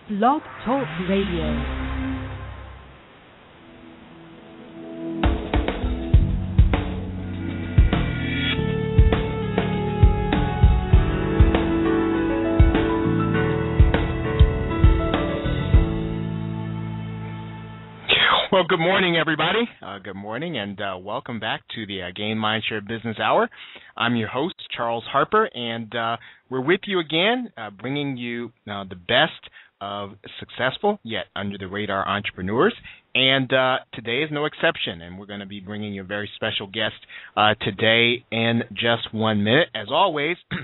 Blog Talk Radio. Well, good morning, everybody. Good morning, and welcome back to the Gain Mindshare Business Hour. I'm your host, Charles Harper, and we're with you again, bringing you the best of successful yet under-the-radar entrepreneurs. And today is no exception, and we're going to be bringing you a very special guest today in just 1 minute. As always, I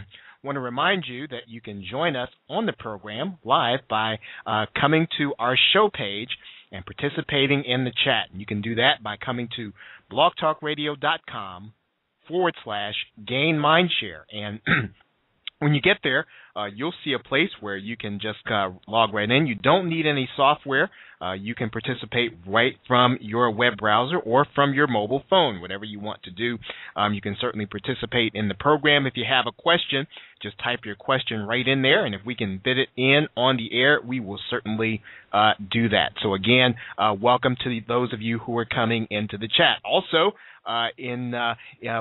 want to remind you that you can join us on the program live by coming to our show page and participating in the chat. And you can do that by coming to blogtalkradio.com/gain mindshare. And when you get there, you'll see a place where you can just log right in. You don't need any software. You can participate right from your web browser or from your mobile phone, whatever you want to do. You can certainly participate in the program. If you have a question, just type your question right in there, and if we can fit it in on the air, we will certainly do that. So again, welcome to those of you who are coming into the chat. Also,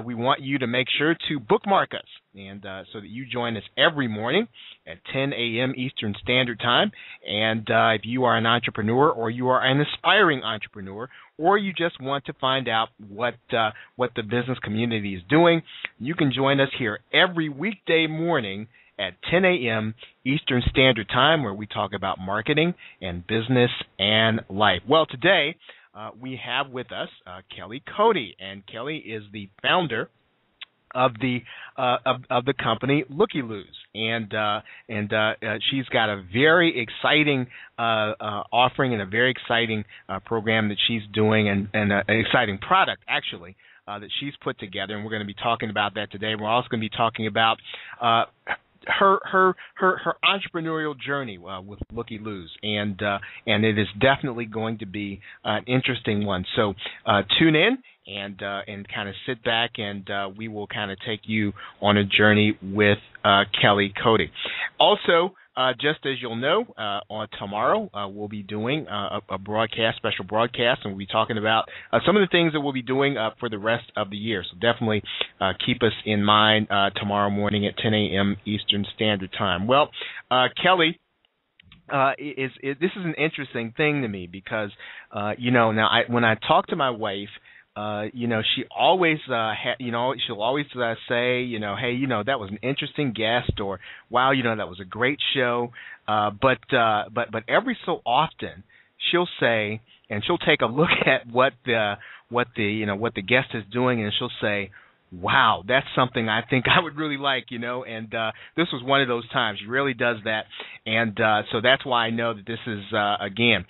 we want you to make sure to bookmark us, and so that you join us every morning at 10 a.m. Eastern Standard Time. And if you are an entrepreneur, or you are an aspiring entrepreneur, or you just want to find out what the business community is doing, you can join us here every weekday morning at 10 a.m. Eastern Standard Time, where we talk about marketing and business and life. Well, today we have with us Kelly Cody, and Kelly is the founder of the company Looky Loos, and she's got a very exciting offering and a very exciting program that she's doing, and an exciting product actually that she's put together, and we're going to be talking about that today. We're also going to be talking about her entrepreneurial journey with Looky Loos, and it is definitely going to be an interesting one. So tune in and kind of sit back, and we will kind of take you on a journey with Kelly Cody. Also, just as you'll know, on tomorrow we'll be doing a special broadcast, and we'll be talking about some of the things that we'll be doing for the rest of the year. So definitely keep us in mind tomorrow morning at 10 a.m. Eastern Standard Time. Well, Kelly, this is an interesting thing to me because, when I talk to my wife, she always, she'll always say, hey, that was an interesting guest, or wow, that was a great show. But every so often she'll say, and she'll take a look at what the guest is doing, and she'll say, wow, that's something I think I would really like, and this was one of those times. She really does that, and so that's why I know that this is, again,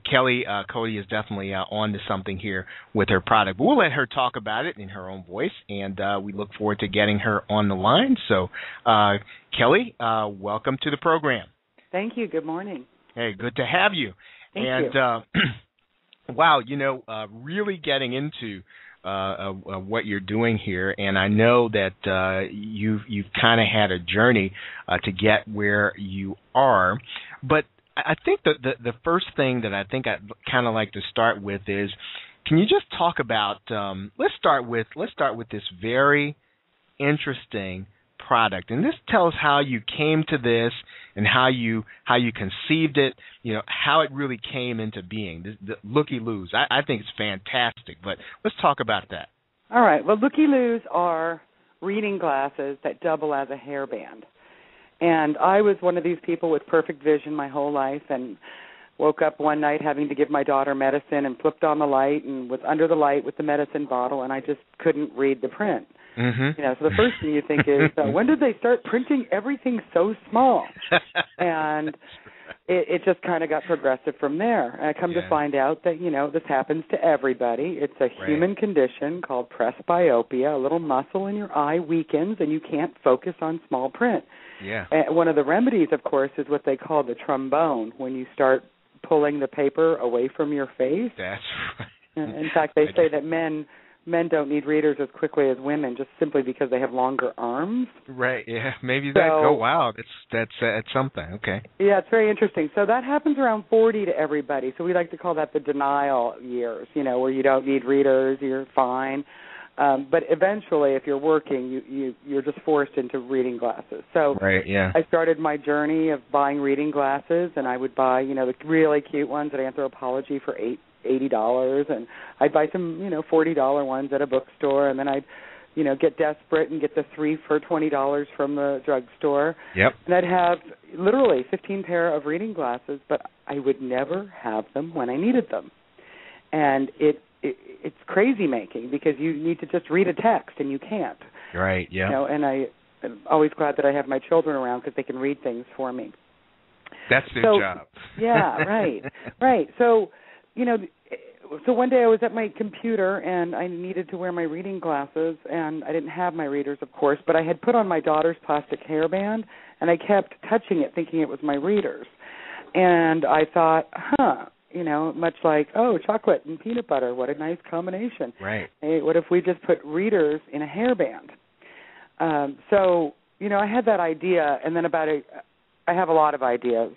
Kelly Cody is definitely on to something here with her product. But we'll let her talk about it in her own voice, and we look forward to getting her on the line. So, Kelly, welcome to the program. Thank you. Good morning. Hey, good to have you. Thank you. Wow, really getting into what you're doing here, and I know that you've kind of had a journey to get where you are. But I think the first thing that I think I'd kind of like to start with is, can you just talk about? Let's start with this very interesting product, and this tells how you came to this and how you conceived it, how it really came into being. The Looky Loos, I think it's fantastic, but let's talk about that. All right. Well, Looky Loos are reading glasses that double as a hairband. And I was one of these people with perfect vision my whole life, and woke up one night having to give my daughter medicine and flipped on the light and was under the light with the medicine bottle, and I just couldn't read the print. Mm-hmm. So the first thing you think is, when did they start printing everything so small? And it just kind of got progressive from there. And I come to find out that, this happens to everybody. It's a human condition called presbyopia. A little muscle in your eye weakens, and you can't focus on small print. Yeah. And one of the remedies, of course, is what they call the trombone, when you start pulling the paper away from your face. That's right. In fact, they say that men men don't need readers as quickly as women, just simply because they have longer arms. Right. Yeah. Maybe that. Oh, wow. That's something. Okay. Yeah, it's very interesting. So that happens around 40 to everybody. So we like to call that the denial years. Where you don't need readers, you're fine. But eventually, if you're working, you're just forced into reading glasses. So right, yeah. I started my journey of buying reading glasses, and I would buy, the really cute ones at Anthropologie for $80, and I'd buy some, $40 ones at a bookstore, and then I'd, get desperate and get the 3 for $20 from the drugstore. Yep. And I'd have literally 15 pair of reading glasses, but I would never have them when I needed them. And it's crazy making, because you need to just read a text and you can't. Right, yeah. And I'm always glad that I have my children around, because they can read things for me. That's their job. Yeah, right. So, so one day I was at my computer and I needed to wear my reading glasses, and I didn't have my readers, of course, but I had put on my daughter's plastic hairband, and I kept touching it thinking it was my readers. And I thought, much like, chocolate and peanut butter, what a nice combination. Right. Hey, what if we just put readers in a hairband? So, I had that idea, and then I have a lot of ideas.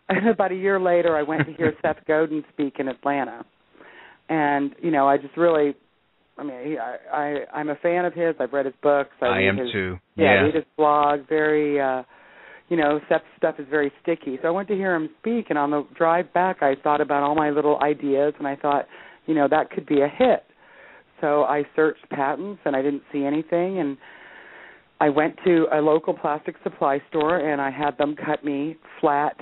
And about a year later, I went to hear Seth Godin speak in Atlanta. And, I just really, I'm a fan of his. I've read his books. I am too. Yeah, I read his blog. Very, Seth's stuff is very sticky. So I went to hear him speak, and on the drive back, I thought about all my little ideas, and I thought, that could be a hit. So I searched patents, and I didn't see anything, and I went to a local plastic supply store, and I had them cut me flat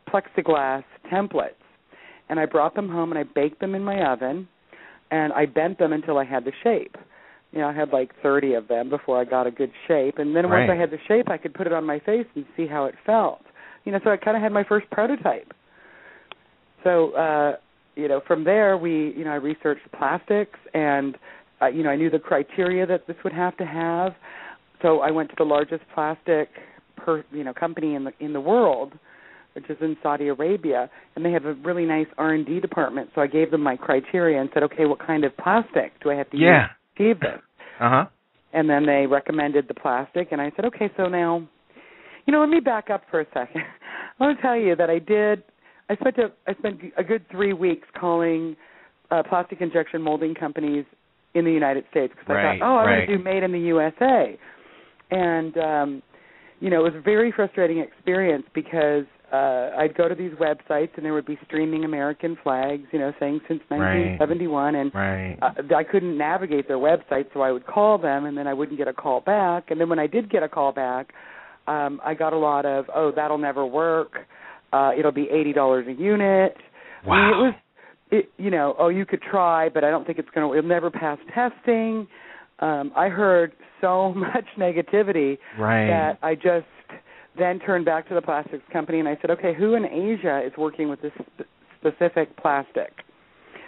plexiglass templates. And I brought them home, and I baked them in my oven, and I bent them until I had the shape. I had like 30 of them before I got a good shape. And then once I had the shape, I could put it on my face and see how it felt. So I kind of had my first prototype. So, from there, I researched plastics, and, I knew the criteria that this would have to have. So I went to the largest plastic company in the world, which is in Saudi Arabia, and they have a really nice R&D department. So I gave them my criteria and said, okay, what kind of plastic do I have to use to achieve this? Uh-huh. And then they recommended the plastic, and I said, okay, so now, let me back up for a second. I want to tell you that I spent a good 3 weeks calling plastic injection molding companies in the United States, because I thought, I want to do made in the USA. And, it was a very frustrating experience, because I'd go to these websites, and there would be streaming American flags, saying since 1971, and I couldn't navigate their website, so I would call them, and then I wouldn't get a call back. And then when I did get a call back, I got a lot of, that'll never work, it'll be $80 a unit. Wow. You could try, but I don't think it'll never pass testing. I heard so much negativity that I just then turned back to the plastics company, and I said, okay, who in Asia is working with this specific plastic?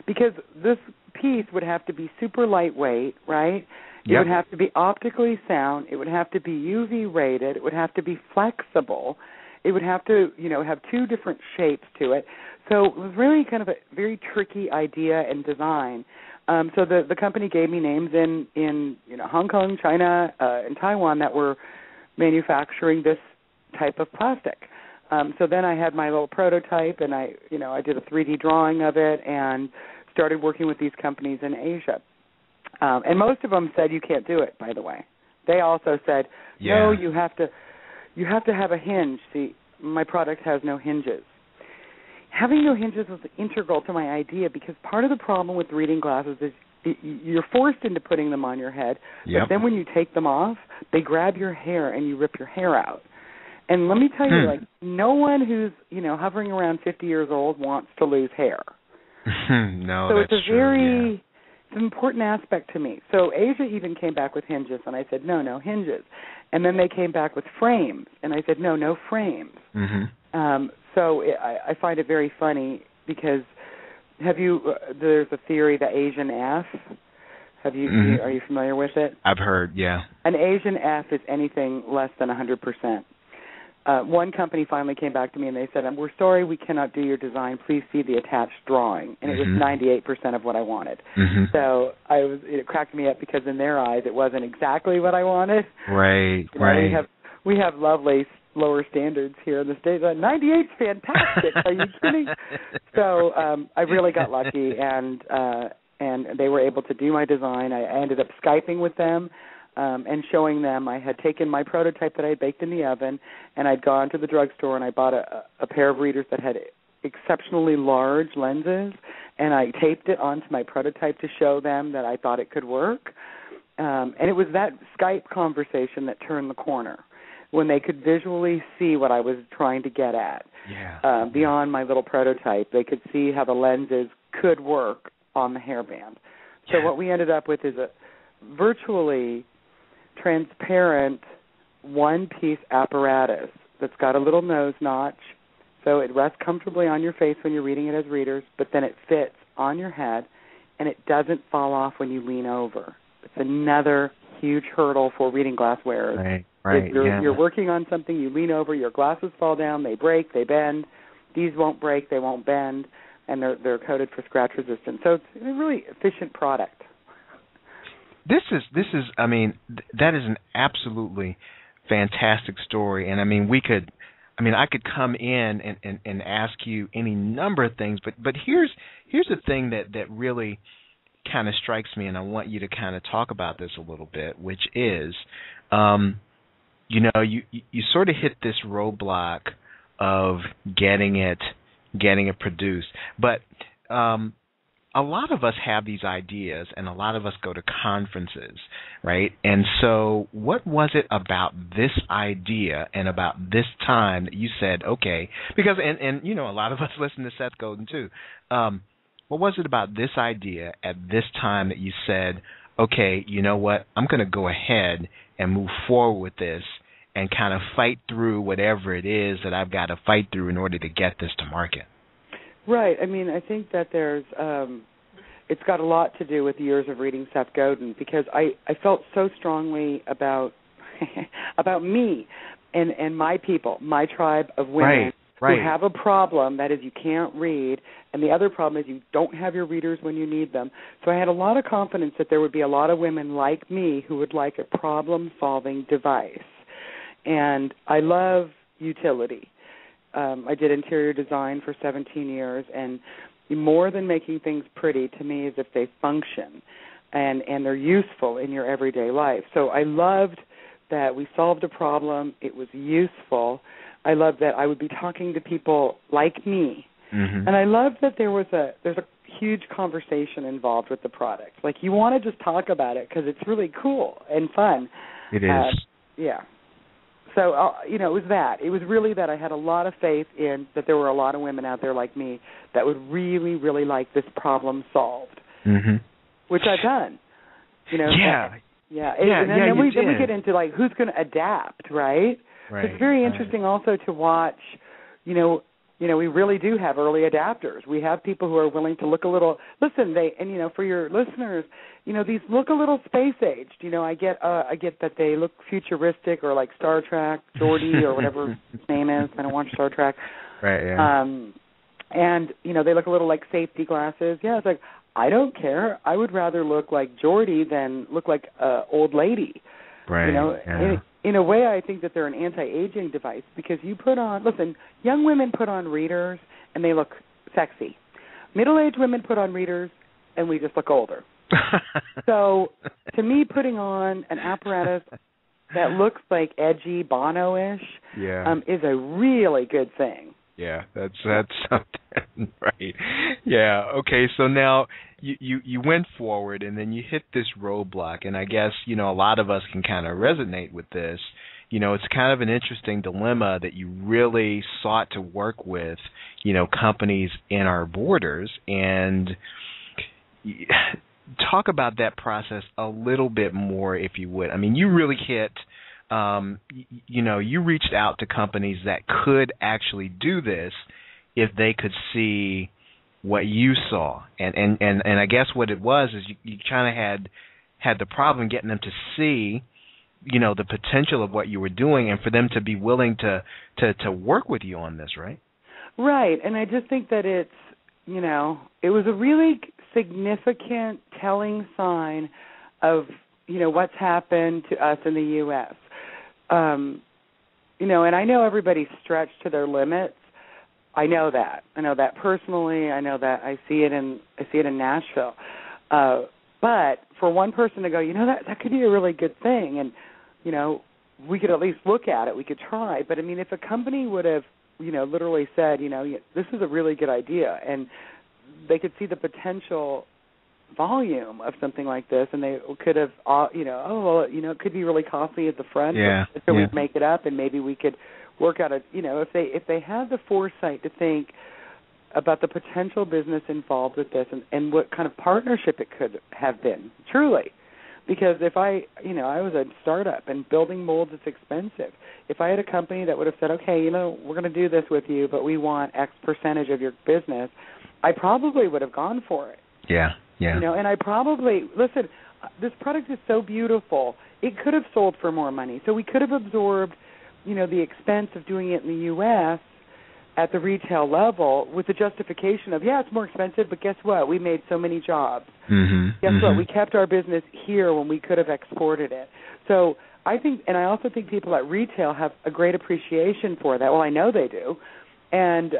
Because this piece would have to be super lightweight, right? It would have to be optically sound. It would have to be UV rated. It would have to be flexible. It would have to, have 2 different shapes to it. So it was really kind of a very tricky idea and design. So the company gave me names in Hong Kong, China, and Taiwan that were manufacturing this type of plastic. So then I had my little prototype, and I did a 3D drawing of it and started working with these companies in Asia. And most of them said you can't do it, by the way. They also said, no, you have to have a hinge. See, my product has no hinges. Having no hinges was integral to my idea, because part of the problem with reading glasses is you're forced into putting them on your head, but then when you take them off, they grab your hair and you rip your hair out. And let me tell you, no one who's, hovering around 50 years old wants to lose hair. No, so that's true. It's an important aspect to me. So Asia even came back with hinges, and I said, no hinges. And then they came back with frames, and I said, no frames. Mm-hmm. So I find it very funny, because there's a theory, the Asian F. Are you familiar with it? I've heard, yeah. An Asian F is anything less than 100%. one company finally came back to me and they said, "We're sorry, we cannot do your design. Please see the attached drawing." And it was 98% of what I wanted. So it cracked me up because in their eyes it wasn't exactly what I wanted. Right, right. We have lovely lower standards here in the States. 98's fantastic. Are you kidding? So I really got lucky, and they were able to do my design. I ended up Skyping with them. And showing them I had taken my prototype that I had baked in the oven, and I'd gone to the drugstore and I bought a pair of readers that had exceptionally large lenses, and I taped it onto my prototype to show them that I thought it could work. And it was that Skype conversation that turned the corner, when they could visually see what I was trying to get at. Yeah. Beyond my little prototype, they could see how the lenses could work on the hairband. So what we ended up with is a virtually transparent one-piece apparatus that's got a little nose notch, so it rests comfortably on your face when you're reading it as readers, but then it fits on your head, and it doesn't fall off when you lean over. It's another huge hurdle for reading glass wearers. Right, if you're working on something, you lean over, your glasses fall down, they break, they bend. These won't break, they won't bend, and they're coated for scratch resistance. So it's a really efficient product. This is I mean, that is an absolutely fantastic story, and I mean I could come in and ask you any number of things, but here's the thing that really kind of strikes me, and I want you to kind of talk about this a little bit, which is you sort of hit this roadblock of getting it produced, but a lot of us have these ideas, and a lot of us go to conferences, right? And so what was it about this idea and about this time that you said, okay, because, and a lot of us listen to Seth Godin too. What was it about this idea at this time that you said, okay, you know what, I'm going to go ahead and move forward with this and kind of fight through whatever it is that I've got to fight through in order to get this to market? Right. I mean, I think that there's it's got a lot to do with years of reading Seth Godin, because I felt so strongly about me and my people, my tribe of women who have a problem, that is you can't read, and the other problem is you don't have your readers when you need them. So I had a lot of confidence that there would be a lot of women like me who would like a problem-solving device. And I love utility. I did interior design for 17 years, and more than making things pretty to me is if they function and they're useful in your everyday life. So I loved that we solved a problem. It was useful. I loved that I would be talking to people like me. And I loved that there's a huge conversation involved with the product. Like, you want to just talk about it because it's really cool and fun. It is. Yeah. So, it was that. It was really that I had a lot of faith in that there were a lot of women out there like me that would really, really like this problem solved, which I've done. And then we get into, like, who's going to adapt, right? It's very interesting also to watch, we really do have early adapters. We have people who are willing to look a little, for your listeners, these look a little space-aged. I get that they look futuristic, or like Star Trek, Geordi, or whatever his name is. I don't watch Star Trek. Right, yeah. And, they look a little like safety glasses. Yeah, it's like, I don't care. I would rather look like Geordi than look like an old lady. Right, In a way, I think that they're an anti-aging device, because young women put on readers and they look sexy. Middle-aged women put on readers and we just look older. So, to me, putting on an apparatus that looks like edgy, Bono-ish, is a really good thing. Yeah, that's something, right? Yeah. Okay. So now you went forward, and then you hit this roadblock, and I guess a lot of us can kind of resonate with this. It's kind of an interesting dilemma that you really sought to work with, companies in our borders, and talk about that process a little bit more, if you would. I mean, you really hit. You reached out to companies that could actually do this if they could see what you saw, and I guess what it was is you kind of had the problem getting them to see the potential of what you were doing, and for them to be willing to work with you on this, right? Right, and I just think that it's, it was a really significant telling sign of, what's happened to us in the U.S. And I know everybody's stretched to their limits. I know that personally. I know that I see it in Nashville. But for one person to go, that could be a really good thing, and we could at least look at it. We could try. But I mean, if a company would have, literally said, this is a really good idea, and they could see the potential volume of something like this, and they could have, it could be really costly at the front, so we'd make it up, and maybe we could work out if they had the foresight to think about the potential business involved with this, and what kind of partnership it could have been, truly. Because if I was a startup, and building molds is expensive. If I had a company that would have said, okay, we're going to do this with you, but we want X percentage of your business, I probably would have gone for it. Yeah. And I probably, listen, this product is so beautiful, it could have sold for more money. So we could have absorbed, the expense of doing it in the U.S. at the retail level with the justification of, it's more expensive, but guess what? We made so many jobs. Guess what? We kept our business here when we could have exported it. So I think, and I also think people at retail have a great appreciation for that. Well, I know they do. And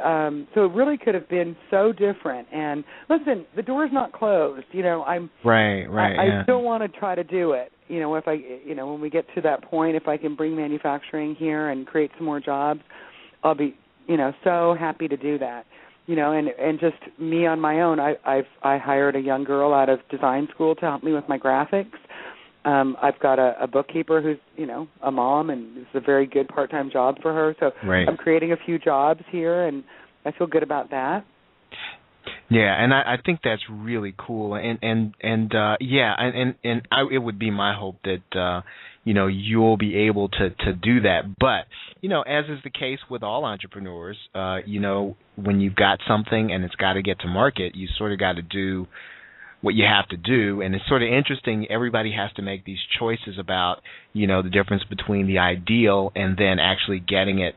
so it really could have been so different. And listen, the door's not closed. I'm right. I still want to try to do it. If I, when we get to that point, if I can bring manufacturing here and create some more jobs, I'll be, so happy to do that. And just me on my own, I hired a young girl out of design school to help me with my graphics. I've got a bookkeeper who's, a mom, and it's a very good part-time job for her. So I'm creating a few jobs here, and I feel good about that. Yeah, and I think that's really cool, and it would be my hope that you'll be able to do that. But as is the case with all entrepreneurs, when you've got something and it's got to get to market, you sort of got to do what you have to do, and it's sort of interesting. Everybody has to make these choices about the difference between the ideal and then actually getting it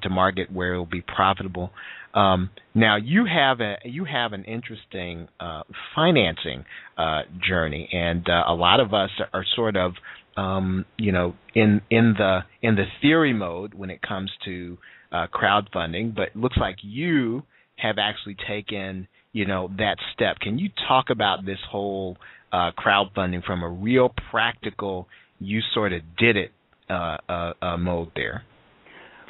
to market where it will be profitable. Now you have an interesting financing journey, and a lot of us are sort of in the theory mode when it comes to crowdfunding, but it looks like you have actually taken that step. Can you talk about this whole crowdfunding from a real practical, you sort of did it mode there?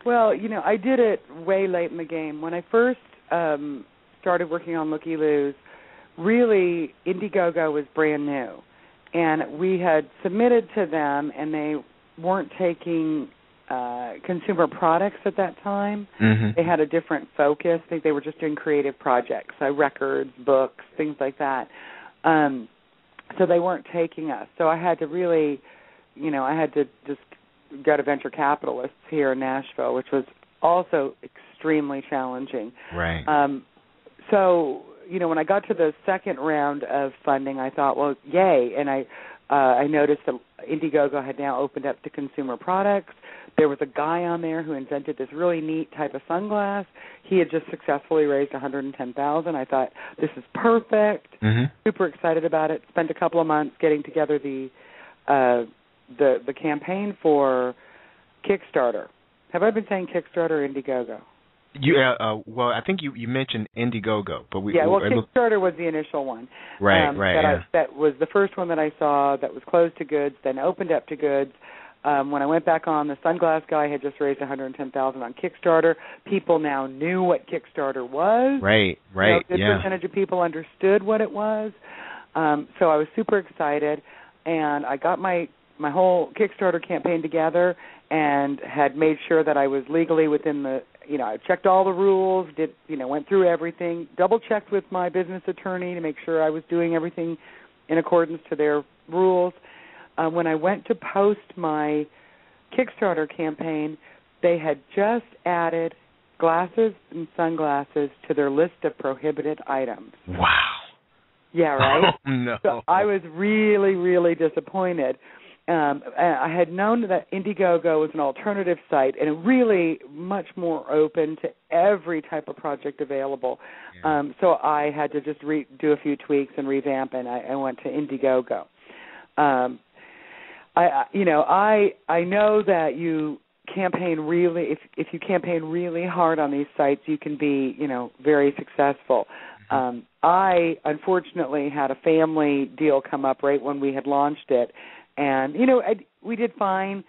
Well, I did it way late in the game. When I first started working on Looky Loos, really Indiegogo was brand new. And we had submitted to them, and they weren't taking consumer products at that time. They had a different focus. I think they were just doing creative projects, records, books, things like that. So they weren't taking us. So I had to really, I had to just go to venture capitalists here in Nashville, which was also extremely challenging. Right. So, when I got to the second round of funding, I thought, well, yay. And I noticed that Indiegogo had now opened up to consumer products. There was a guy on there who invented this really neat type of sunglass. He had just successfully raised $110,000. I thought, this is perfect. Super excited about it. Spent a couple of months getting together the campaign for Kickstarter. Have I been saying Kickstarter or Indiegogo? Well, I think you mentioned Indiegogo, but Kickstarter was the initial one. Right. That was the first one that I saw that was closed to goods, then opened up to goods. When I went back on, the sunglass guy had just raised $110,000 on Kickstarter. People now knew what Kickstarter was. Right. A good percentage of people understood what it was. So I was super excited, and I got my whole Kickstarter campaign together and had made sure that I was legally within the, I checked all the rules, went through everything, double-checked with my business attorney to make sure I was doing everything in accordance to their rules. When I went to post my Kickstarter campaign, they had just added glasses and sunglasses to their list of prohibited items. Wow. Yeah, right? Oh, no. So I was really, really disappointed. I had known that Indiegogo was an alternative site and really much more open to every type of project available. Yeah. So I had to just do a few tweaks and revamp, and I went to Indiegogo. I know that you campaign really, if you campaign really hard on these sites, you can be, very successful. I unfortunately had a family deal come up right when we had launched it, and we did fine.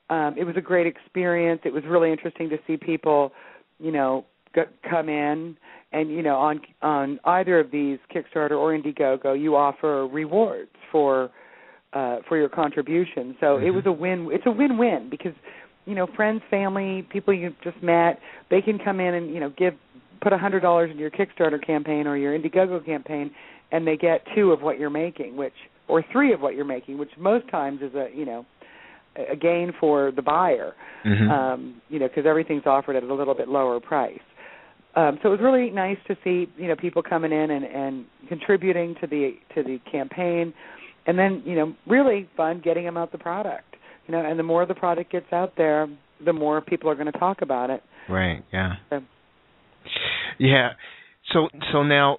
It was a great experience. It was really interesting to see people, come in, and on either of these, Kickstarter or Indiegogo, you offer rewards for your contribution. So it was a win. It's a win-win because friends, family, people you've just met, they can come in and put $100 into your Kickstarter campaign or your Indiegogo campaign, and they get 2 of what you're making, or 3 of what you're making, which most times is a gain for the buyer, because everything's offered at a little bit lower price. So it was really nice to see people coming in and contributing to the campaign, and then really fun getting them out the product. And the more the product gets out there, the more people are going to talk about it. Right. Yeah. Yeah. So now,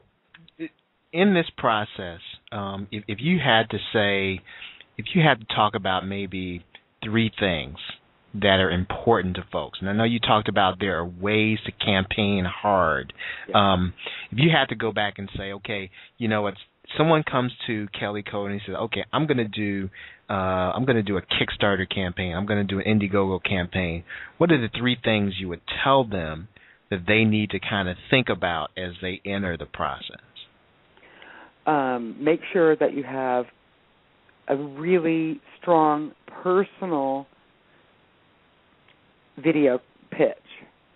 in this process, if you had to talk about maybe 3 things that are important to folks, and I know you talked about there are ways to campaign hard. Yeah. If you had to go back and say, okay, someone comes to Kelly Code and he says, okay, I'm going to do a Kickstarter campaign. I'm going to do an Indiegogo campaign. What are the 3 things you would tell them that they need to kind of think about as they enter the process? Make sure that you have a really strong personal video pitch.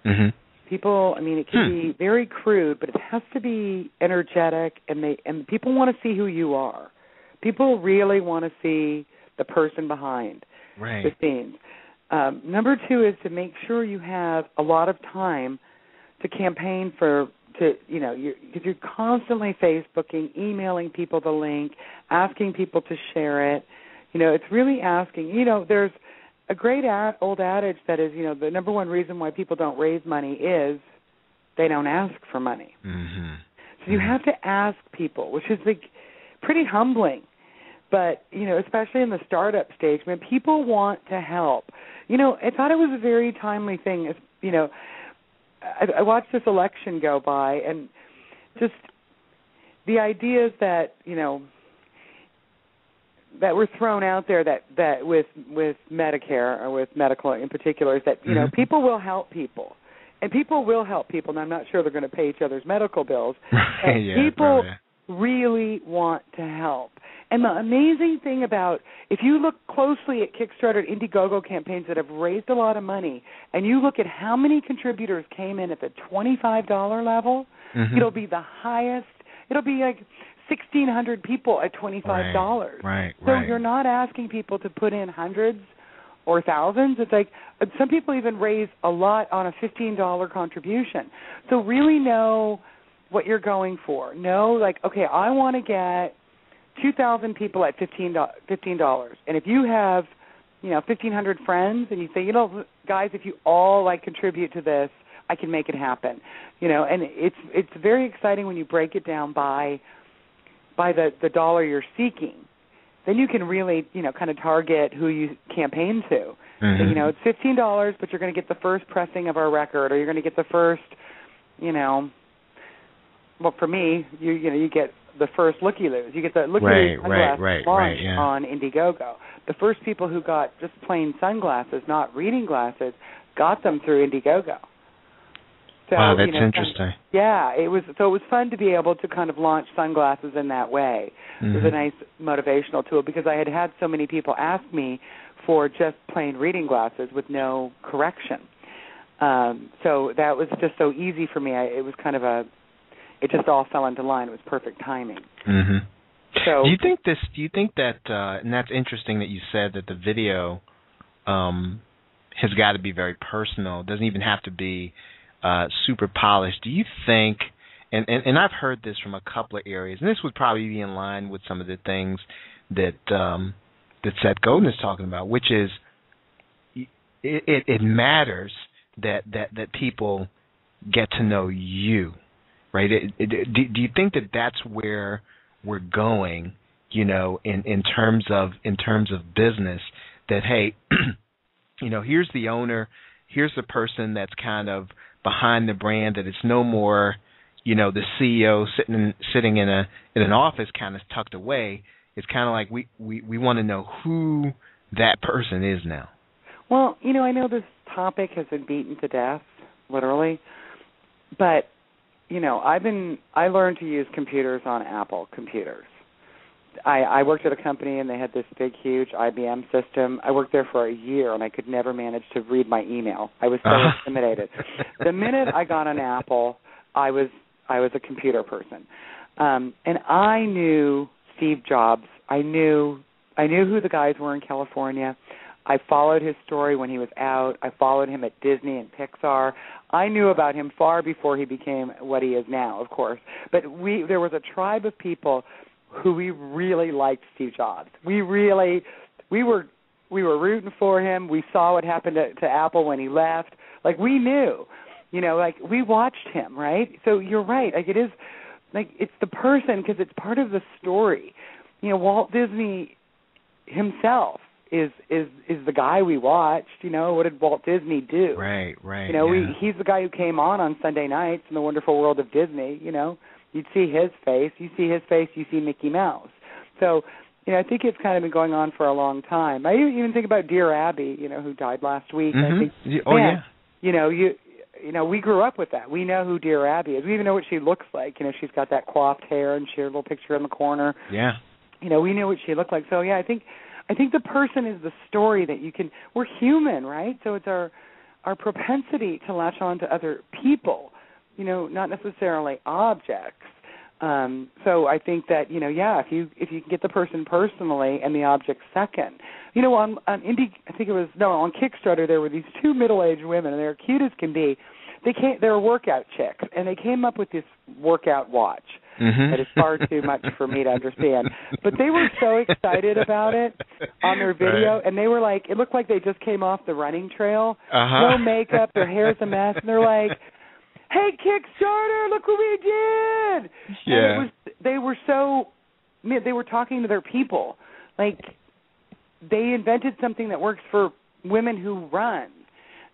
Mm-hmm. People, it can be very crude, but it has to be energetic, and people want to see who you are. People really want to see the person behind the scenes. Number 2 is to make sure you have a lot of time to campaign because you're constantly Facebooking, emailing people the link, asking people to share it. It's really asking. There's a great old adage that is, the number 1 reason why people don't raise money is they don't ask for money. Mm-hmm. So you have to ask people, which is pretty humbling. But, especially in the startup stage, people want to help. I thought it was a very timely thing. I watched this election go by, and just the ideas that, that were thrown out there that with Medicare, or with medical in particular, is that, people will help people. And people will help people, and I'm not sure they're going to pay each other's medical bills. People really want to help. And the amazing thing about, if you look closely at Kickstarter and Indiegogo campaigns that have raised a lot of money, and you look at how many contributors came in at the $25 level, it'll be the highest. It'll be like 1,600 people at $25. Right. So you're not asking people to put in hundreds or thousands. It's like some people even raise a lot on a $15 contribution. So really know what you're going for. Know, okay, I want to get 2,000 people at $15. And if you have, 1,500 friends, and you say, guys, if you all contribute to this, I can make it happen. And it's very exciting when you break it down by the dollar you're seeking. Then you can really, kind of target who you campaign to. Mm-hmm. So, it's $15, but you're going to get the first pressing of our record, or you're going to get the first, well, for me, you get the first looky-loos. You get the looky-loos sunglasses launch on Indiegogo. The first people who got just plain sunglasses, not reading glasses, got them through Indiegogo. So, wow, that's interesting. It was fun to be able to kind of launch sunglasses in that way. Mm-hmm. It was a nice motivational tool because I had so many people ask me for just plain reading glasses with no correction. So that was just so easy for me. It was kind of it just all fell into line. It was perfect timing. Mm-hmm. So do you think that and that's interesting that you said that the video has got to be very personal. It doesn't even have to be super polished. Do you think, and I've heard this from a couple of areas, and this would probably be in line with some of the things that Seth Godin is talking about, which is it matters that people get to know you, right? Do you think that that's where we're going, you know, in terms of business? That, hey, you know, here's the owner, here's the person that's kind of behind the brand. That it's no more, you know, the CEO sitting in an office kind of tucked away. It's kind of like we want to know who that person is now. Well, you know, I know this topic has been beaten to death, literally, but, you know, I learned to use computers on Apple computers. I worked at a company, and they had this big, huge IBM system. I worked there for a year, and I could never manage to read my email. I was so intimidated. The minute I got on Apple, I was a computer person. And I knew Steve Jobs. I knew who the guys were in California. I followed his story when he was out. I followed him at Disney and Pixar. I knew about him far before he became what he is now, of course. But there was a tribe of people who we really liked Steve Jobs. We were rooting for him. We saw what happened to Apple when he left. Like, we knew, you know, like, we watched him, right? So you're right. Like, it is, like, it's the person, because it's part of the story. You know, Walt Disney himself is the guy we watched. You know, what did Walt Disney do? Right. You know, he's the guy who came on Sunday nights in the Wonderful World of Disney. You know, you'd see his face. You see his face, you see Mickey Mouse. So, you know, I think it's kind of been going on for a long time. I even think about Dear Abby, you know, who died last week. Mm-hmm. I think, you know, you know, we grew up with that. We know who Dear Abby is. We even know what she looks like. You know, she's got that coiffed hair, and she had a little picture in the corner. Yeah. You know, we knew what she looked like. So, yeah, I think the person is the story that you can. We're human, right? So it's our propensity to latch on to other people. You know, not necessarily objects. So I think that, you know, yeah, if you can get the person personally and the object second. You know, on Kickstarter there were these two middle-aged women, and they're cute as can be. They're workout chicks, and they came up with this workout watch. Mm-hmm. That is far too much for me to understand. But they were so excited about it on their video, right. And they were like, it looked like they just came off the running trail. No makeup, their hair's a mess, and they're like, hey, Kickstarter, look what we did. Yeah. And they were talking to their people. Like, they invented something that works for women who run.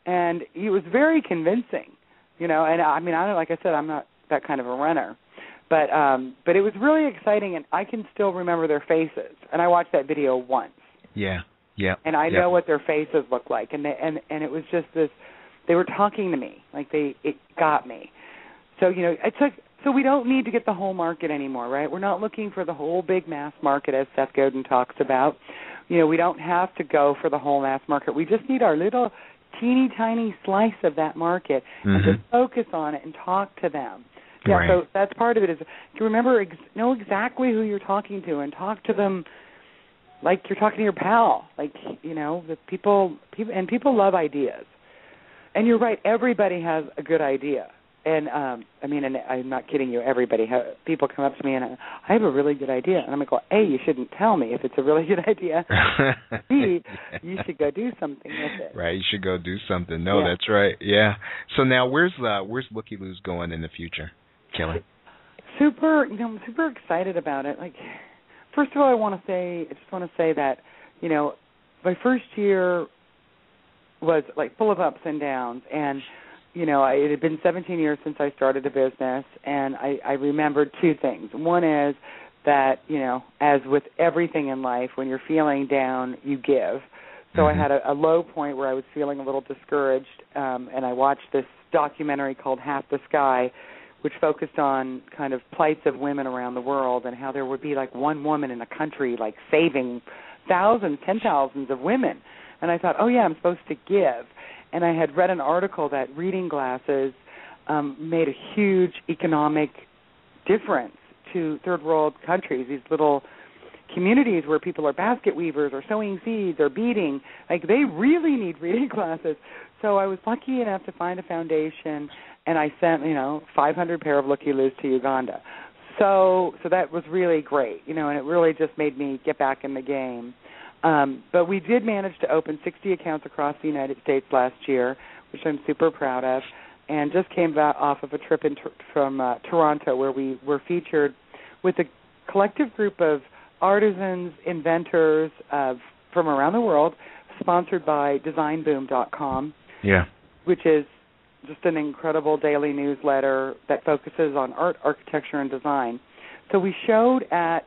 And it was very convincing, you know. And, I mean, like I said, I'm not that kind of a runner. But it was really exciting, and I can still remember their faces. And I watched that video once. Yeah. And I know what their faces look like. And it was just this. They were talking to me, like it got me. So, you know, so we don't need to get the whole market anymore, right? We're not looking for the whole big mass market, as Seth Godin talks about. You know, we don't have to go for the whole mass market. We just need our little teeny tiny slice of that market, and just focus on it and talk to them. Yeah, right. So that's part of it, is to remember, know exactly who you're talking to, and talk to them like you're talking to your pal. Like, you know, the people love ideas. And you're right, everybody has a good idea. And, I mean, and I'm not kidding you, people come up to me and I have a really good idea. And I'm like, well, A, you shouldn't tell me if it's a really good idea. B, you should go do something with it. Right, you should go do something. No, that's right, yeah. So now where's Looky Loos going in the future, Kelly? I'm super excited about it. Like, first of all, I just want to say that, you know, my first year was like full of ups and downs, and you know, it had been 17 years since I started a business, and I remembered two things. One is that, you know, as with everything in life, when you're feeling down, you give. So I had a low point where I was feeling a little discouraged, and I watched this documentary called Half the Sky, which focused on kind of plights of women around the world, and how there would be like one woman in a country like saving thousands, 10,000s of women. And I thought, oh, yeah, I'm supposed to give. And I had read an article that reading glasses made a huge economic difference to third world countries, these little communities where people are basket weavers or sowing seeds or beading. Like, they really need reading glasses. So I was lucky enough to find a foundation, and I sent, 500 pair of Looky Loos to Uganda. So that was really great, and it really just made me get back in the game. But we did manage to open 60 accounts across the United States last year, which I'm super proud of, and just came back off of a trip from Toronto where we were featured with a collective group of artisans, inventors from around the world, sponsored by designboom.com, which is just an incredible daily newsletter that focuses on art, architecture, and design. So we showed at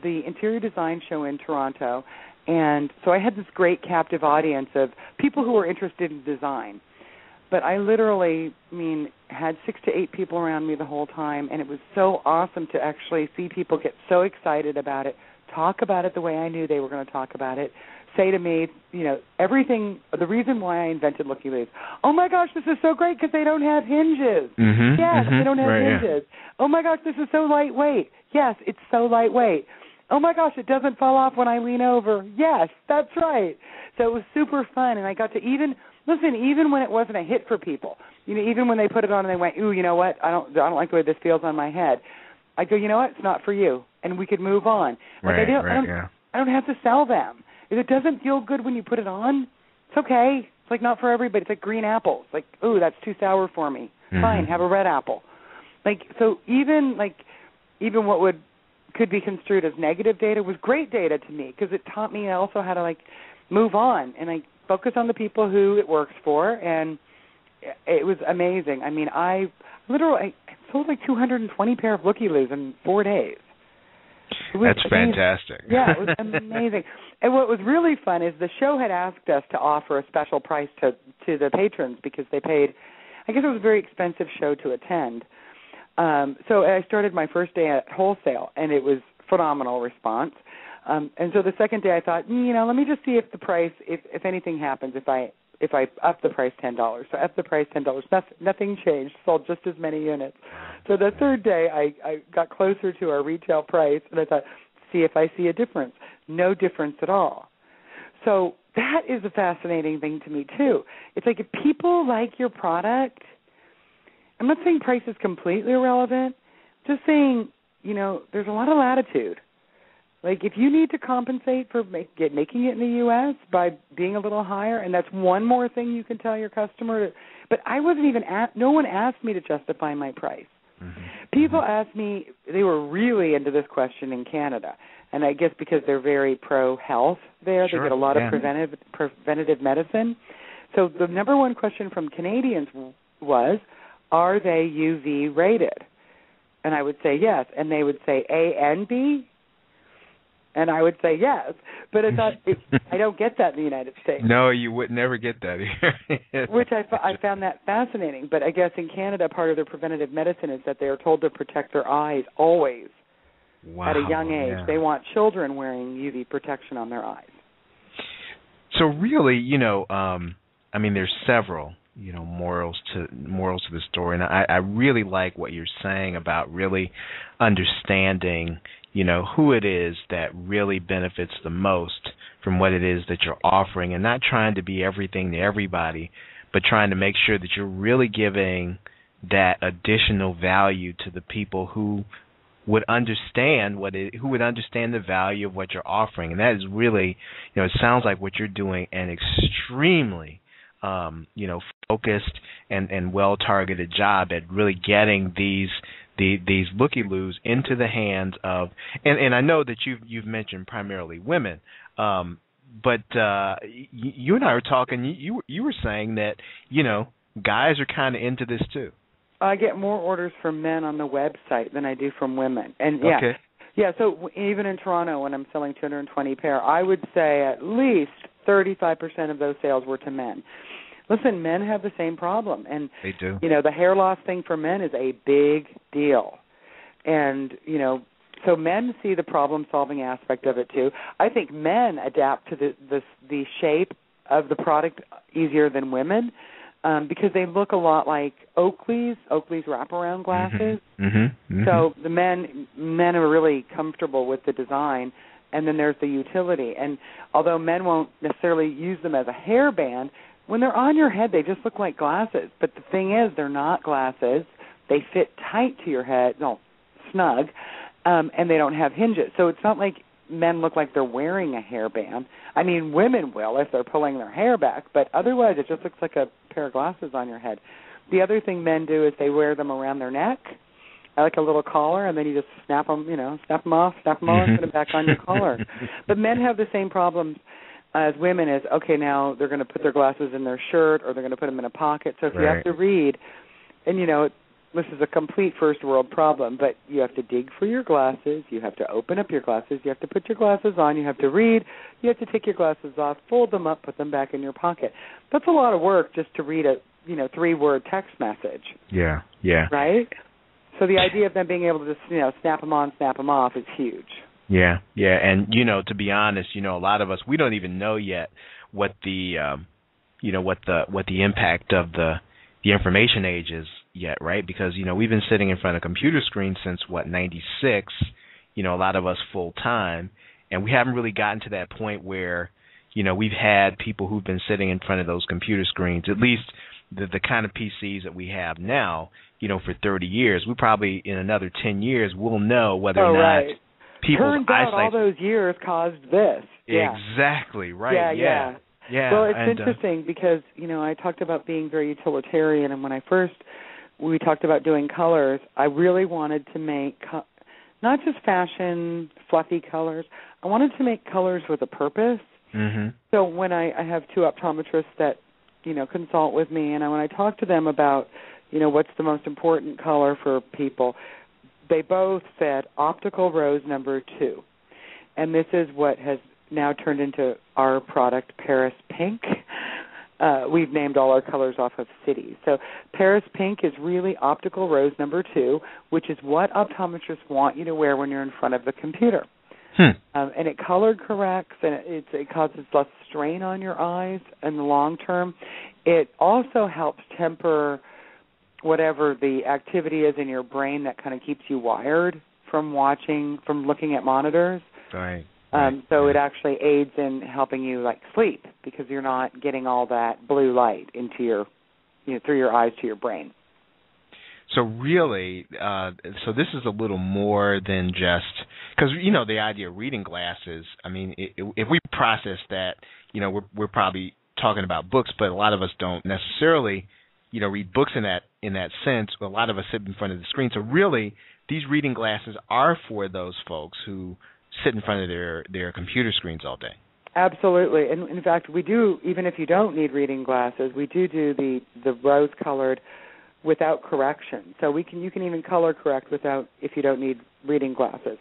the Interior Design Show in Toronto, and so I had this great captive audience of people who were interested in design. But I literally, had 6 to 8 people around me the whole time, and it was so awesome to actually see people get so excited about it, talk about it the way I knew they were going to talk about it, say to me, everything, the reason why I invented Looky Loos. Oh, my gosh, this is so great because they don't have hinges. Yes, they don't have hinges. Yeah. Oh, my gosh, this is so lightweight. Yes, it's so lightweight. Oh, my gosh, it doesn't fall off when I lean over. Yes, that's right. So it was super fun, and I got to even when it wasn't a hit for people, even when they put it on and they went, ooh, you know what, I don't like the way this feels on my head, I go, you know what, it's not for you, and we could move on. I don't have to sell them. If it doesn't feel good when you put it on, it's okay. It's like not for everybody. It's like green apples. Like, ooh, that's too sour for me. Fine, have a red apple. So even what could be construed as negative data was great data to me because it taught me also how to move on and focus on the people who it works for, and it was amazing. I sold 220 pair of Looky Loos in 4 days. That's fantastic. Yeah, it was amazing. And what was really fun is the show had asked us to offer a special price to the patrons because they paid, I guess it was a very expensive show to attend. So I started my first day at wholesale, and it was phenomenal response. And so the second day I thought, let me just see if the price, if anything happens, if I up the price $10. So up the price $10. Nothing changed. Sold just as many units. So the third day I got closer to our retail price, and I thought, see if I see a difference. No difference at all. So that is a fascinating thing to me too. It's like if people like your product, I'm not saying price is completely irrelevant. Just saying, there's a lot of latitude. If you need to compensate for making it in the U.S. by being a little higher, and that's one more thing you can tell your customer. But I wasn't even no one asked me to justify my price. People asked me, they were really into this question in Canada, and I guess because they're very pro-health there, they get a lot of preventative medicine. So the number one question from Canadians was, are they UV rated? And I would say yes, and they would say A and B. And I would say yes, but I thought I don't get that in the United States. No, you would never get that here. Which I found that fascinating. But I guess in Canada, part of their preventative medicine is that they are told to protect their eyes always at a young age. Yeah. They want children wearing UV protection on their eyes. So really, there's several, morals to the story, and I really like what you're saying about really understanding who it is that really benefits the most from what it is that you're offering, and not trying to be everything to everybody, but trying to make sure that you're really giving that additional value to the people who would understand who would understand the value of what you're offering. And that is really, it sounds like what you're doing an extremely focused and well-targeted job at really getting these Looky Loos into the hands of, and I know that you've mentioned primarily women, but you and I were talking. You were saying that guys are kind of into this too. I get more orders from men on the website than I do from women, and so even in Toronto, when I'm selling 220 pair, I would say at least 35% of those sales were to men. Listen, men have the same problem, and they do. The hair loss thing for men is a big deal, and so men see the problem-solving aspect of it too. I think men adapt to the shape of the product easier than women because they look a lot like Oakley's wraparound glasses. So the men are really comfortable with the design, and then there's the utility. And although men won't necessarily use them as a hairband, when they're on your head, they just look like glasses. But the thing is, they're not glasses. They fit tight to your head, snug, and they don't have hinges. So it's not like men look like they're wearing a hairband. I mean, women will if they're pulling their hair back, but otherwise it just looks like a pair of glasses on your head. The other thing men do is they wear them around their neck, like a little collar, and then you just snap them off, put them back on your collar. But men have the same problems as women is, okay, now they're going to put their glasses in their shirt or they're going to put them in a pocket. So if you have to read, and, this is a complete first world problem, but you have to dig for your glasses, you have to open up your glasses, you have to put your glasses on, you have to read, you have to take your glasses off, fold them up, put them back in your pocket. That's a lot of work just to read a, 3-word text message. Yeah. Right? So the idea of them being able to just, snap them on, snap them off is huge. Yeah, and to be honest, a lot of us, we don't even know yet what the what the impact of the information age is yet, right? Because we've been sitting in front of computer screens since 96, a lot of us full time, and we haven't really gotten to that point where we've had people who've been sitting in front of those computer screens, at least the kind of PCs that we have now, for 30 years. We probably in another 10 years we'll know whether or not people's Turns out all those years caused this. Exactly, right. Yeah. Well, it's interesting because, I talked about being very utilitarian, and when we talked about doing colors, I really wanted to make not just fashion, fluffy colors. I wanted to make colors with a purpose. Mm-hmm. So when I have 2 optometrists that, consult with me, and when I talk to them about, what's the most important color for people, they both said optical rose number 2. And this is what has now turned into our product, Paris Pink. We've named all our colors off of cities. So Paris Pink is really optical rose number 2, which is what optometrists want you to wear when you're in front of the computer. And it color corrects, and it causes less strain on your eyes in the long term. It also helps temper whatever the activity is in your brain that kind of keeps you wired from looking at monitors. Right. So it actually aids in helping you sleep because you're not getting all that blue light into your, through your eyes to your brain. So really, so this is a little more than just because the idea of reading glasses. I mean, if we process that, we're probably talking about books, but a lot of us don't necessarily, read books in that sense. A lot of us sit in front of the screen. So really, these reading glasses are for those folks who sit in front of their computer screens all day. Absolutely, and in fact, we do. Even if you don't need reading glasses, we do the rose-colored without correction. So you can even color correct if you don't need reading glasses.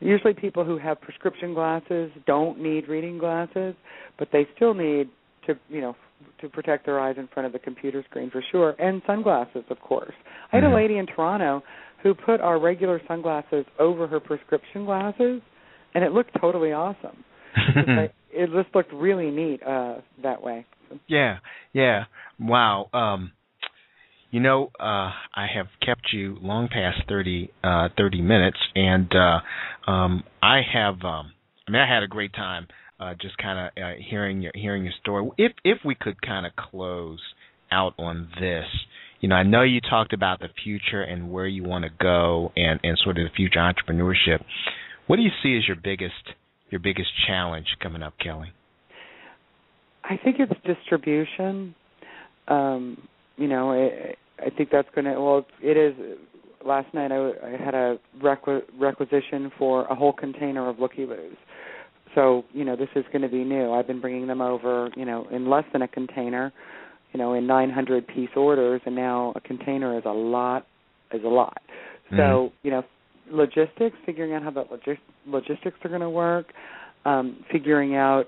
Usually, people who have prescription glasses don't need reading glasses, but they still need to protect their eyes in front of the computer screen for sure, and sunglasses, of course. I had a lady in Toronto who put our regular sunglasses over her prescription glasses, and it looked totally awesome. It just looked really neat that way. Yeah. Wow. I have kept you long past 30 minutes, and I had a great time just kind of hearing your story. If we could kind of close out on this, I know you talked about the future and where you want to go and sort of the future entrepreneurship. What do you see as your biggest challenge coming up, Kelly? I think it's distribution. I think that's going to, well, it is. Last night I had a requisition for a whole container of looky-loos. So, this is going to be new. I've been bringing them over, in less than a container, in 900-piece orders, and now a container is a lot. So, logistics, figuring out how the logistics are going to work, figuring out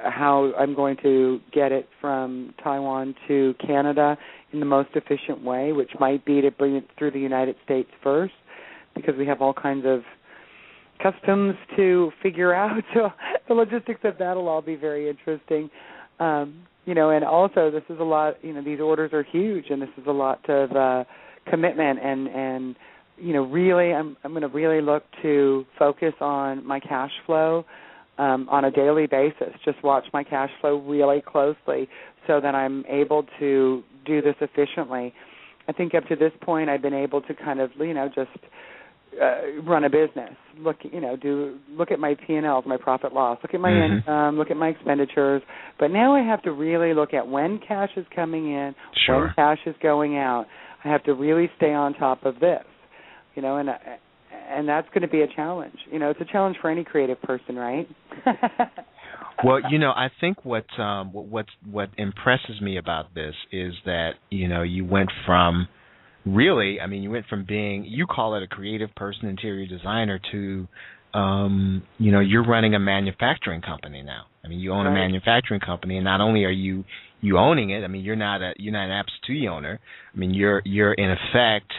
how I'm going to get it from Taiwan to Canada in the most efficient way, which might be to bring it through the United States first, because we have all kinds of customs to figure out. So the logistics of that will all be very interesting. And also this is a lot, these orders are huge, and this is a lot of commitment and really I'm going to really look to focus on my cash flow on a daily basis. Just watch my cash flow really closely so that I'm able to do this efficiently. I think up to this point I've been able to kind of, just run a business. Look at my P&Ls, my profit loss. Look at my income. Look at my expenditures. But now I have to really look at when cash is coming in, when cash is going out. I have to really stay on top of this, and that's going to be a challenge. It's a challenge for any creative person, right? Well, I think what impresses me about this is that you went from being, you call it a creative person, interior designer, to you're running a manufacturing company now. I mean, you own a manufacturing company, and not only are you owning it. I mean, you're not an absentee owner. I mean, you're in effect,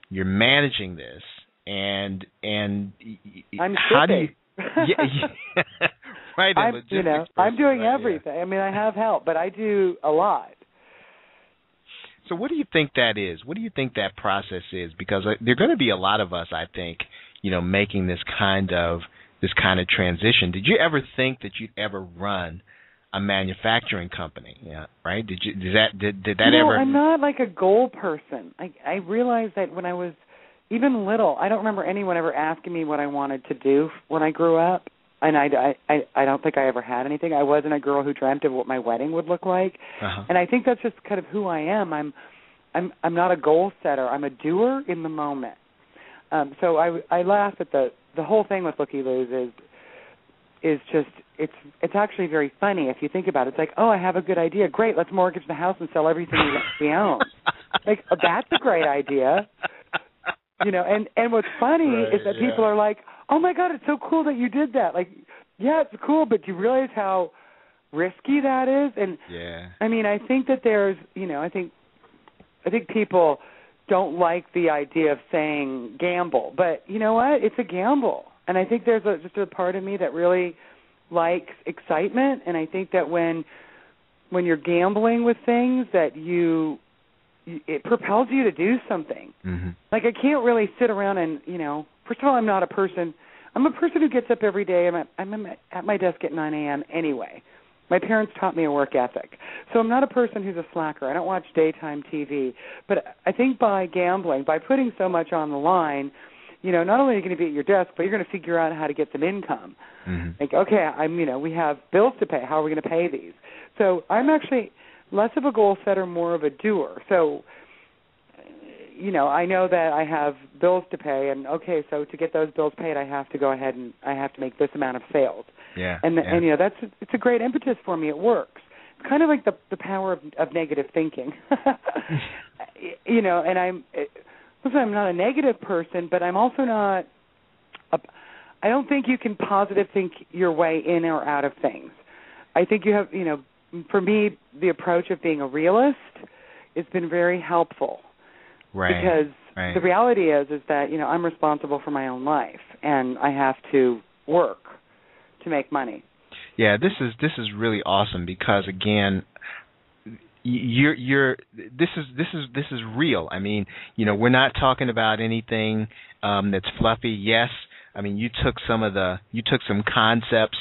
you're managing this, and I'm how do you? Right. I'm doing everything. Yeah. I mean, I have help, but I do a lot. So what do you think that is? What do you think that process is? Because there are going to be a lot of us, I think, making this kind of transition. Did you ever think that you'd ever run a manufacturing company? Yeah, right. Did that ever? I'm not like a goal person. I realized that when I was even little, I don't remember anyone ever asking me what I wanted to do when I grew up. And I don't think I ever had anything. I wasn't a girl who dreamt of what my wedding would look like. And I think that's just kind of who I am. I'm not a goal setter. I'm a doer in the moment. So I laugh at the whole thing with Looky Loos is just it's actually very funny if you think about it. It's like, I have a good idea. Great, let's mortgage the house and sell everything we own. Like, that's a great idea. And what's funny is that people are like, oh my God, it's so cool that you did that. Like, yeah, it's cool, but do you realize how risky that is? And I mean, I think that there's, I think people don't like the idea of saying gamble, but you know what? It's a gamble, and I think there's just a part of me that really likes excitement, and I think that when you're gambling with things, that it propels you to do something. Like, I can't really sit around and, first of all, I'm a person who gets up every day. I'm at my desk at 9 a.m. anyway. My parents taught me a work ethic. So I'm not a person who's a slacker. I don't watch daytime TV. But I think by gambling, by putting so much on the line, not only are you going to be at your desk, but you're going to figure out how to get some income. Like, okay, we have bills to pay. How are we going to pay these? So I'm actually less of a goal setter, more of a doer. So, I know that I have bills to pay, and okay, so to get those bills paid, I have to go ahead and I have to make this amount of sales. And it's a great impetus for me. It works. It's kind of like the power of negative thinking. And I'm not a negative person, but I'm also not. I don't think you can positive think your way in or out of things. I think you have, for me, the approach of being a realist has been very helpful. Because the reality is that, I'm responsible for my own life, and I have to work to make money. Yeah, this is really awesome because, again, this is real. I mean, we're not talking about anything that's fluffy. Yes, I mean, you took some concepts,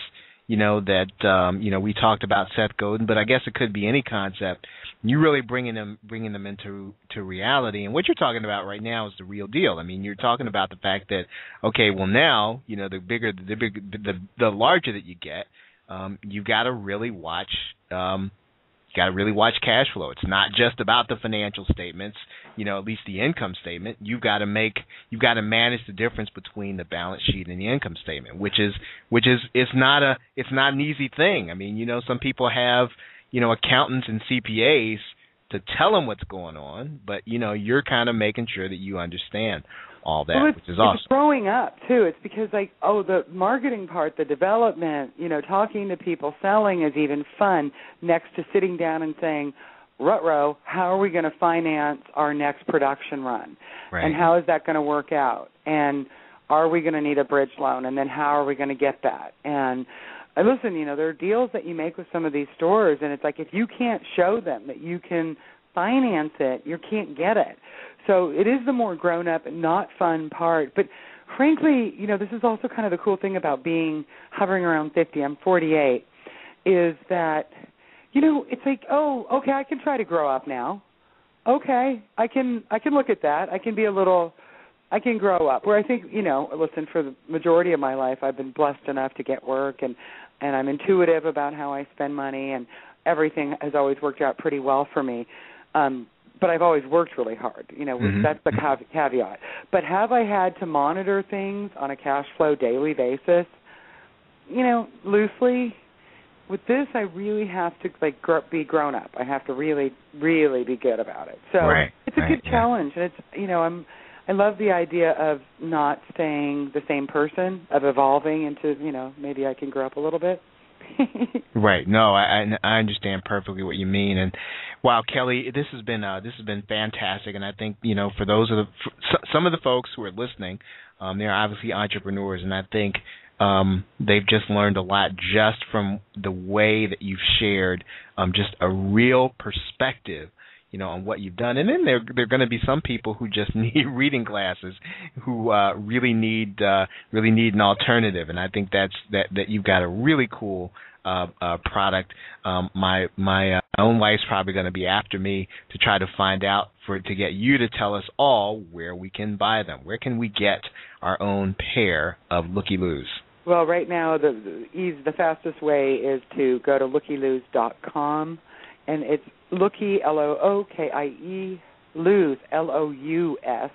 that we talked about Seth Godin, but I guess it could be any concept. You really bringing them into reality, and what you're talking about right now is the real deal. I mean, you're talking about the fact that now, the larger that you get, you've got to really watch. Cash flow. It's not just about the financial statements, at least the income statement. You've got to manage the difference between the balance sheet and the income statement, which is it's not an easy thing. I mean, some people have, accountants and CPAs to tell them what's going on, but you're kind of making sure that you understand all that, which is awesome. It's growing up too. It's because the marketing part, the development, talking to people, selling is even fun next to sitting down and saying, ruh-roh, how are we going to finance our next production run? And how is that going to work out? And are we going to need a bridge loan? And then how are we going to get that? And listen, there are deals that you make with some of these stores, and it's like if you can't show them that you can finance it, you can't get it. So it is the more grown-up, not fun part. But frankly, this is also kind of the cool thing about hovering around 50. I'm 48, is that, it's like, oh, okay, I can try to grow up now. Okay, I can look at that. I can be a little I can grow up. Where I think, listen, for the majority of my life, I've been blessed enough to get work, and I'm intuitive about how I spend money, and everything has always worked out pretty well for me. But I've always worked really hard. That's the caveat. But have I had to monitor things on a cash flow daily basis? Loosely. With this, I really have to be grown up. I have to really, really be good about it. So it's a good challenge, and it's I love the idea of not staying the same person, of evolving into maybe I can grow up a little bit. Right. No, I understand perfectly what you mean. And wow, Kelly, this has been fantastic. And I think for some of the folks who are listening, they're obviously entrepreneurs, and I think they've just learned a lot just from the way that you've shared just a real perspective, on what you've done. And then there are going to be some people who just need reading glasses, who really need an alternative. And I think that you've got a really cool product. My own wife's probably going to be after me to try to find out to get you to tell us all where we can buy them. Where can we get our own pair of Looky Loos? Well, right now the fastest way is to go to lookyloos.com, and it's Looky, Lookie, Loos, LOUS.com.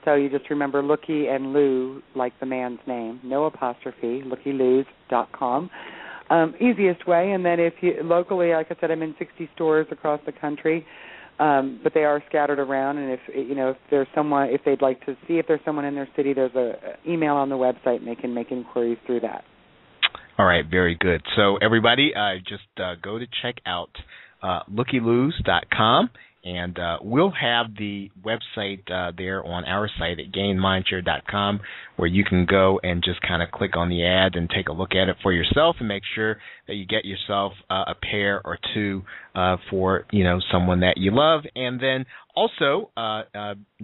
So you just remember Looky and Lou, like the man's name, no apostrophe, lookyloos.com. Easiest way. And then if you locally, like I said, I'm in 60 stores across the country, but they are scattered around. And if there's someone, if they'd like to see if there's someone in their city, there's a email on the website, and they can make inquiries through that. All right, very good. So everybody, just go to check out lookyloos.com, and we'll have the website there on our site at gainmindshare.com, where you can go and just kind of click on the ad and take a look at it for yourself and make sure that you get yourself a pair or two for someone that you love. And then also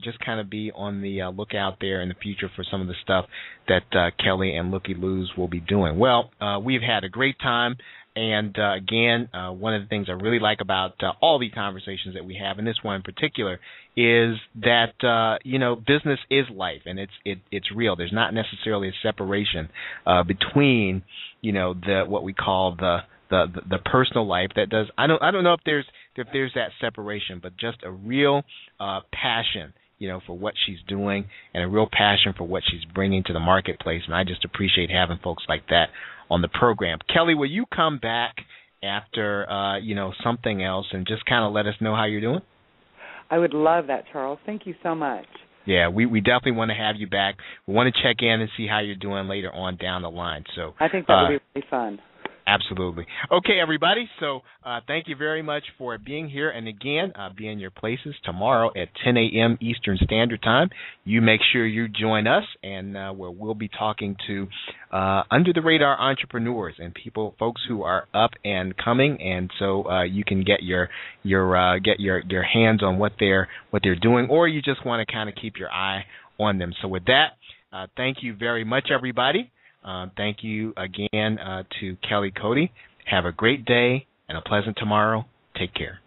just kind of be on the lookout there in the future for some of the stuff that Kelly and Looky Loos will be doing. Well, we've had a great time. And, again, one of the things I really like about all the conversations that we have, and this one in particular, is that, business is life, and it's real. There's not necessarily a separation between, what we call the personal life that does. I don't know if there's that separation, but just a real passion, for what she's doing, and a real passion for what she's bringing to the marketplace. And I just appreciate having folks like that on the program. Kelly, will you come back after, something else and just kind of let us know how you're doing? I would love that, Charles. Thank you so much. Yeah, we definitely want to have you back. We want to check in and see how you're doing later on down the line. So I think that would be really fun. Absolutely. Okay, everybody. So thank you very much for being here. And again, be in your places tomorrow at 10 a.m. Eastern Standard Time. You make sure you join us, and where we'll be talking to under-the-radar entrepreneurs and folks who are up and coming. And so you can get your hands on what they're doing, or you just want to kind of keep your eye on them. So with that, thank you very much, everybody. Thank you again to Kelly Cody. Have a great day and a pleasant tomorrow. Take care.